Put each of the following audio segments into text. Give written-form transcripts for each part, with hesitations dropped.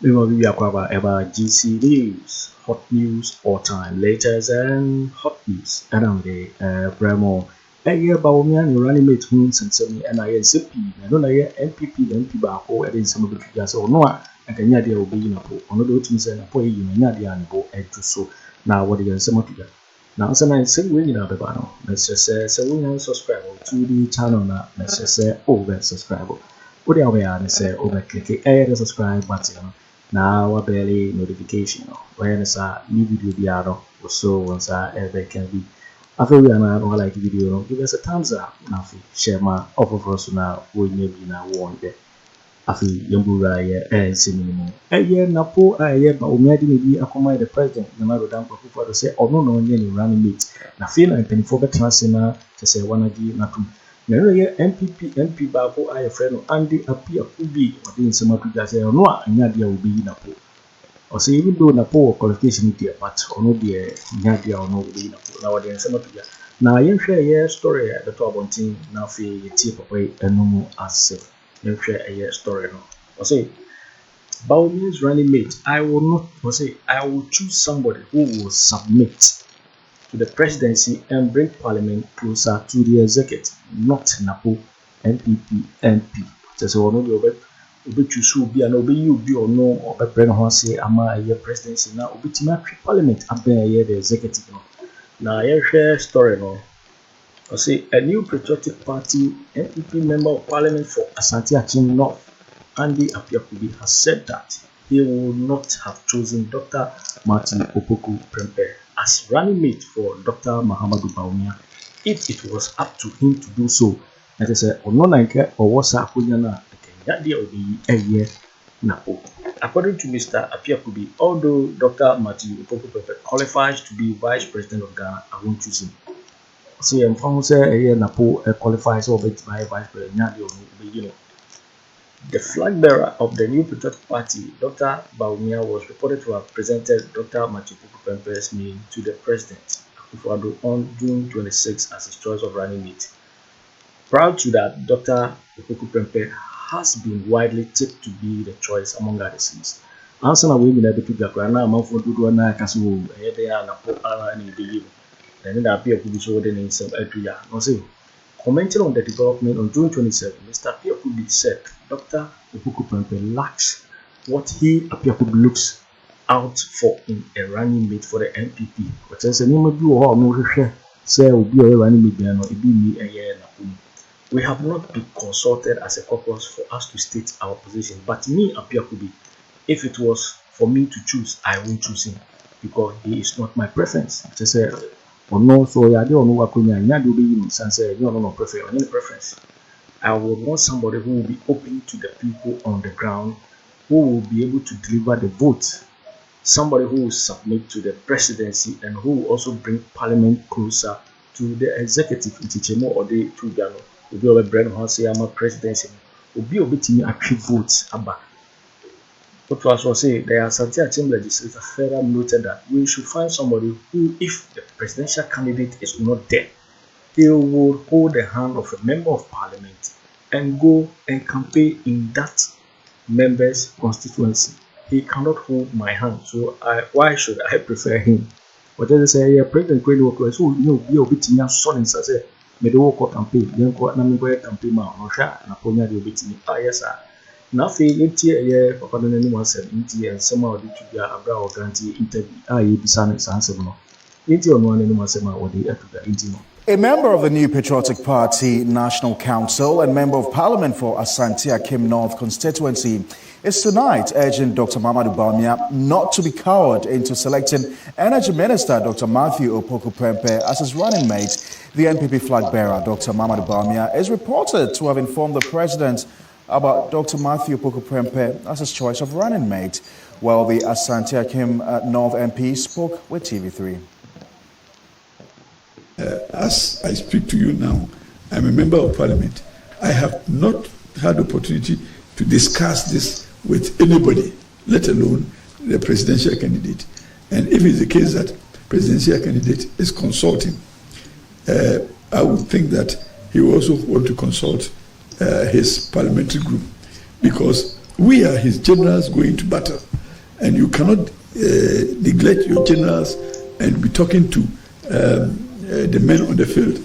We will be about GC news, hot news, all time, latest and hot news. Around the Bremo. Bawumia and running mate hoons and semi and NPP. I don't know NPP, NP Bako, and some of the figures or no. And can Yadia will be Napo. On the teams and Apo, you may Yadia and Bo and so. Now, what are some of you? Now, some I say, we know the banner. Let's just say, so we know subscribe to the channel now. Let's just say, over subscribe. What are we on? Say, over click the subscribe button. Now, a barely notification. When it's a new video, the other so once I ever can be. After we are now like the video, give us a thumbs up. Now, share my offer for us now. We may be now one day. After Yambura, and Simino. Napo, Bawumia didn't be accommodate the president. No matter down Akufo-Addo say, or no, any running mate. Now, feel and penny for better to say one again, Napo. NPP, NP Bako, I friend Andy Appiah Kubi, or the some of the say, no, and Nadia will be Napo. Or say, even though Napo qualification dear, but or no dear Nadia or no be Napo. Nowadays, some of the now I share a story at the top on team, now feel a tip away and no more as you share a story. No, or say, Bawumia's running mate, I will not, or say, I will choose somebody who will submit to the presidency and bring parliament closer to the executive, not Napo, NPP, NP. Just so no the choose who be an obey you be or no or bring on say ama a year presidency now obitima parliament abẹ́ a year the executive no. Now I share story no. I say a new patriotic party NPP member of parliament for Asante North, Andy Appiah Kubi, has said that he will not have chosen Dr. Martin Opoku Prempeh as running mate for Dr. Mahama Bawumia if it was up to him to do so. That is a non-like or was a Kunyana, that day will be a year Napo. According to Mr. Appiah Kubi, although Dr. Martin Opoku Prempeh qualifies to be vice president of Ghana, I won't choose him. So I'm found say a year Napo qualifies over by vice president, you know. The flag bearer of the new patriotic party, Dr. Bawumia, was reported to have presented Dr. Martin Opoku Prempeh's name to the president, Akufo-Addo, on June 26 as his choice of running mate. Prior to that, Dr. Opoku Prempeh has been widely tipped to be the choice among others. Answer we will never pick up Grana, Mount do na Castle, Napo, and the then the Appiah Kubi so the name some Appiah. No say. Commenting on the development on June 27, Mr. Appiah Kubi said Dr. Opoku Prempeh lacks what he Appiah Kubi looks out for in a running mate for the NPP. But as a name of you all no share, say will be a running mate, no, it be me a year. We have not been consulted as a caucus for us to state our position. But me, Appiah Kubi, if it was for me to choose, I won't choose him because he is not my preference. Just say. Or no, so I don't know what do be say no prefer any preference. I would want somebody who will be open to the people on the ground, who will be able to deliver the vote, somebody who will submit to the presidency and who will also bring parliament closer to the executive. Or the two Ghana will be over Brand House, I'm a presidency, will be able to achieve votes about. What was say the Asante legislature further noted that we should find somebody who, if the presidential candidate is not there, he will hold the hand of a member of parliament and go and campaign in that member's constituency. He cannot hold my hand, so why should I prefer him? But as I say, President Kweku so you be a son and say, may the work campaign, young campaign, no share, and upon the obitini. Yes, sir. Nothing into a year, Papa anyone said into and somehow did to be a brow guarantee interview. You be son sensible. Into on one anyone said or the intimo. A member of the New Patriotic Party National Council and member of Parliament for Asante North constituency is tonight urging Dr. Mahama Bawumia not to be cowed into selecting Energy Minister Dr. Matthew Opoku Prempeh as his running mate. The NPP flag bearer Dr. Mahama Bawumia is reported to have informed the president about Dr. Matthew Opoku Prempeh as his choice of running mate, while the Asante North MP spoke with TV3. As I speak to you now, I'm a member of parliament. I have not had the opportunity to discuss this with anybody, let alone the presidential candidate. And if it's the case that presidential candidate is consulting, I would think that he will also want to consult his parliamentary group, because we are his generals going to battle. And you cannot neglect your generals and be talking to the men on the field.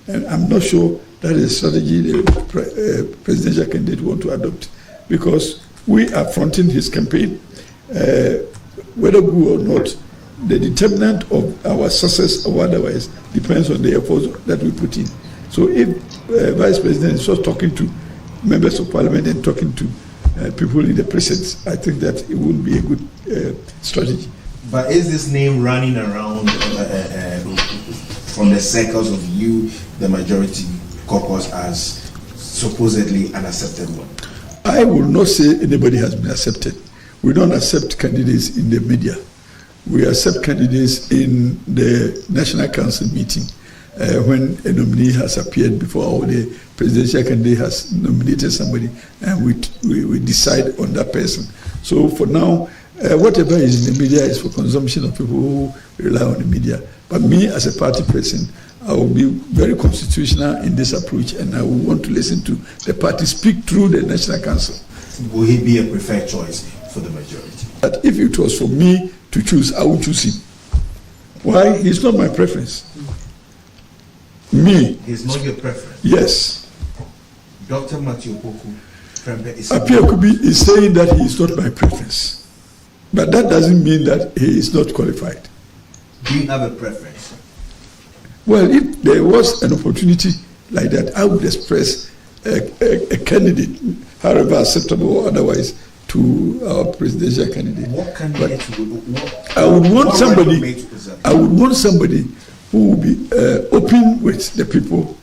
And I'm not sure that is a strategy the presidential candidate want to adopt, because we are fronting his campaign. Whether good or not, the determinant of our success or otherwise depends on the effort that we put in. So if Vice President is just talking to members of Parliament and talking to people in the precincts, I think that it wouldn't be a good strategy. But is this name running around from the circles of you, the majority caucus, as supposedly an accepted one? I will not say anybody has been accepted. We don't accept candidates in the media. We accept candidates in the National Council meeting when a nominee has appeared before, or the presidential candidate has nominated somebody, and we decide on that person. So for now, whatever is in the media is for consumption of people who rely on the media. But me, as a party person, I will be very constitutional in this approach, and I will want to listen to the party speak through the National Council. Will he be a preferred choice for the majority? But if it was for me to choose, I would choose him. Why? He's not my preference. Me. He's not your preference? Yes. Dr. Matthew Poku is Appiah Kubi is saying that he is not my preference. But that doesn't mean that he is not qualified. Do you have a preference? Well, if there was an opportunity like that, I would express a candidate, however acceptable or otherwise, to our presidential candidate. What candidate I would want somebody who will be open with the people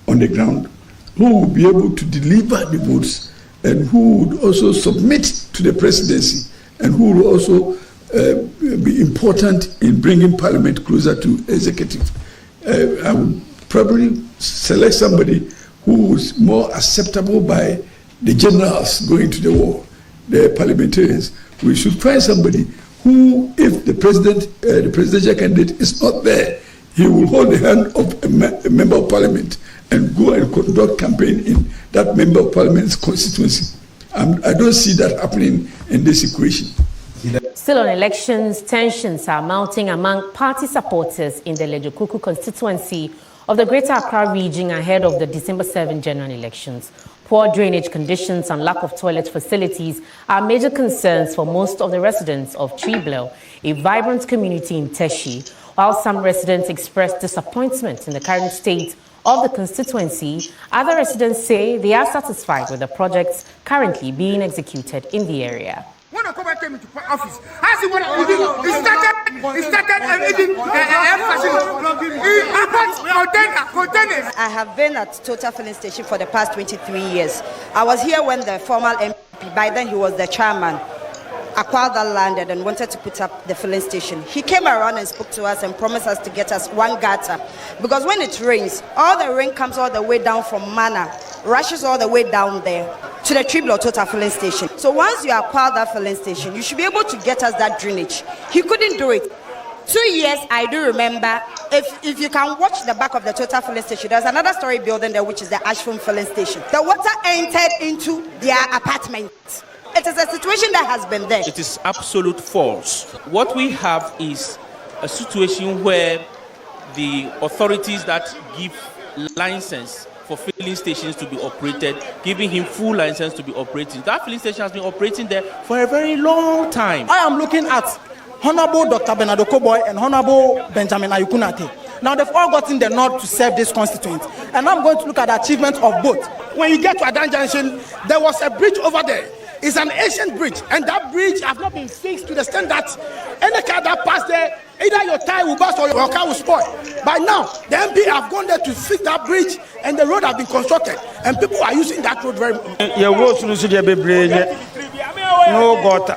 on the ground, who will be able to deliver the votes, and who would also submit to the presidency, and who will also be important in bringing Parliament closer to executive. I would probably select somebody who is more acceptable by the generals going to the war, the parliamentarians. We should find somebody who, if the presidential candidate is not there, he will hold the hand of a member of Parliament and go and conduct campaign in that member of Parliament's constituency. I don't see that happening in this equation. Still on elections, tensions are mounting among party supporters in the Rejéct constituency of the Greater Accra region ahead of the December 7 general elections. Poor drainage conditions and lack of toilet facilities are major concerns for most of the residents of Tróuble, a vibrant community in Teshi. While some residents express disappointment in the current state of the constituency, other residents say they are satisfied with the projects currently being executed in the area. When I came into office, I have been at Total Filling Station for the past 23 years. I was here when the former NPP, by then he was the chairman, acquired that land and wanted to put up the filling station. He came around and spoke to us and promised us to get us one gutter. Because when it rains, all the rain comes all the way down from Mana, rushes all the way down there to the Tróuble Total Filling Station. So once you acquire that filling station, you should be able to get us that drainage. He couldn't do it. 2 years, I do remember, if you can watch the back of the Total Filling Station, there's another story building there, which is the Ashford Filling Station. The water entered into their apartments. It is a situation that has been there. It is absolute false. What we have is a situation where the authorities that give license for filling stations to be operated, giving him full license to be operating. That filling station has been operating there for a very long time. I am looking at Honorable Dr. Bernardo Koboy and Honorable Benjamin Ayukunate. Now they've all gotten the nod to serve this constituent. And I'm going to look at the achievement of both. When you get to Adan Junction, there was a bridge over there. It's an ancient bridge, and that bridge has not been fixed to the extent that any car that passed there, either your tire will burst or your car will spoil. By now, the MP have gone there to fix that bridge, and the road has been constructed, and people are using that road very much. No gutter.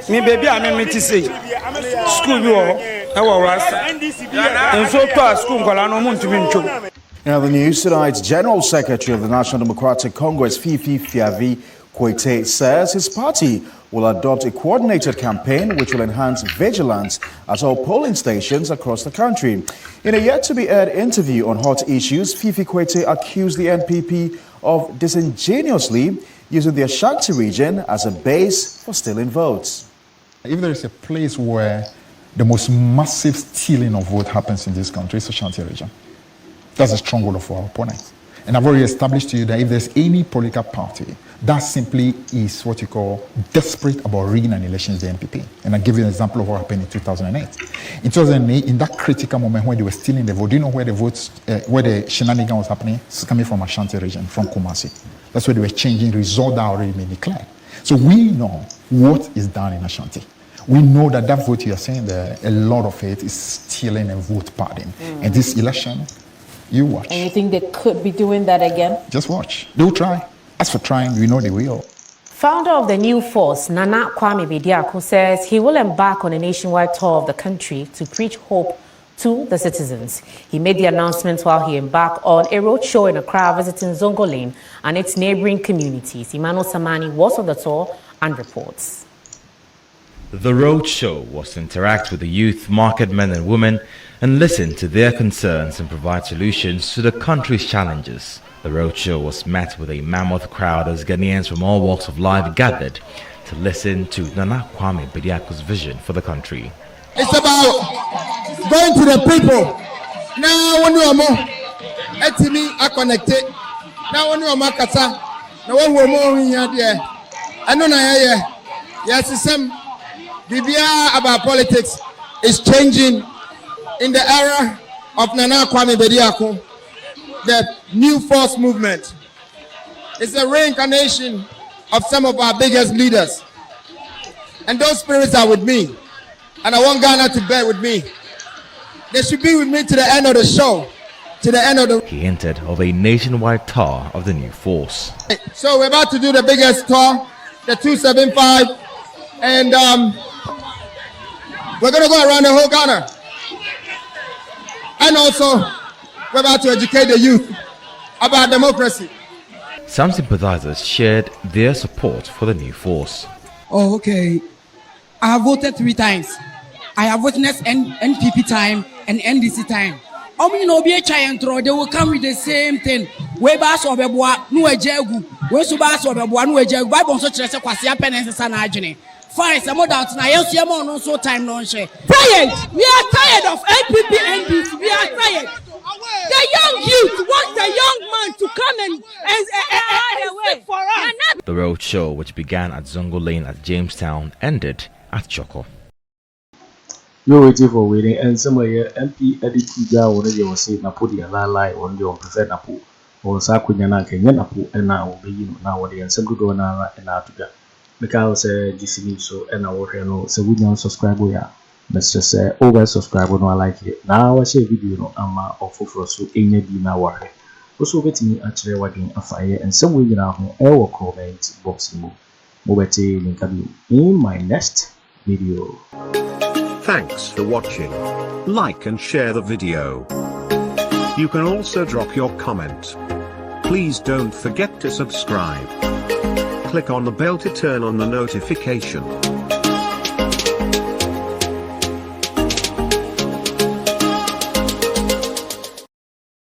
Me baby, I'm in say school you are rasta. And so to school no mun to be. Now the news tonight's General Secretary of the National Democratic Congress, Fifi Fiavi Kwete, says his party will adopt a coordinated campaign which will enhance vigilance at all polling stations across the country. In a yet-to-be-aired interview on hot issues, Fifi Kwete accused the NPP of disingenuously using the Ashanti region as a base for stealing votes. If there is a place where the most massive stealing of vote happens in this country, it's the Ashanti region. That's a stronghold of our opponents. And I've already established to you that if there's any political party that simply is what you call desperate about rigging an election, is the NPP. And I'll give you an example of what happened in 2008. In 2008, in that critical moment when they were stealing the vote, do you know where the votes, where the shenanigan was happening? It's coming from Ashanti region, from Kumasi. That's where they were changing results that already been declared. So we know what is done in Ashanti. We know that that vote you're saying there, a lot of it is stealing and vote padding. And this election, you watch. And you think they could be doing that again? Just watch. They'll try. As for trying, we know they will. Founder of the new force, Nana Kwame Bediako, says he will embark on a nationwide tour of the country to preach hope to the citizens. He made the announcement while he embarked on a roadshow in Accra visiting Zongo Lane and its neighboring communities. Emmanuel Samani was on the tour and reports. The roadshow was to interact with the youth, market men and women, and listen to their concerns and provide solutions to the country's challenges. The roadshow was met with a mammoth crowd as Ghanaians from all walks of life gathered to listen to Nana Kwame Bediako's vision for the country. It's about going to the people. Now when you are more, etimi are connected. Now when you are makasa, now when we are more in here, I know na yes, the same. The idea about politics is changing in the era of Nana Kwame Bediako. The new force movement is a reincarnation of some of our biggest leaders. And those spirits are with me. And I want Ghana to bear with me. They should be with me to the end of the show. To the end of the... He hinted of a nationwide tour of the new force. So we're about to do the biggest tour, the 275. And we're going to go around the whole Ghana. And also, we're about to educate the youth about democracy. Some sympathizers shared their support for the new force. Oh, okay. I have voted 3 times. I have witnessed NPP time and NDC time. They will come with the same thing. We bass or beboa, no ejegu. We subas or beboa, no ejegu. Bible so chese kwasi apenense sanajene. Fine, some more doubts. Now, yes, you are no so time non share. Tired. We are tired of NPP NDC. We are tired. The young youth want the young man to come and speak for us. The road show, which began at Zongo Lane at Jamestown, ended at Choko. You're waiting for waiting, and some of your MP Editija or you say Napo the lie on your prefer Napo or Sakunyana Kenyan Napo and now be nowadays and some good one and out to because DC so and our no so we don't subscribe ya. Let's just say over subscribe no like it. Now I say video no ama of for so any be now worry. Also get me actually working a fire and some way now our comment box mobile link in my next video. Thanks for watching. Like and share the video. You can also drop your comment. Please don't forget to subscribe. Click on the bell to turn on the notification.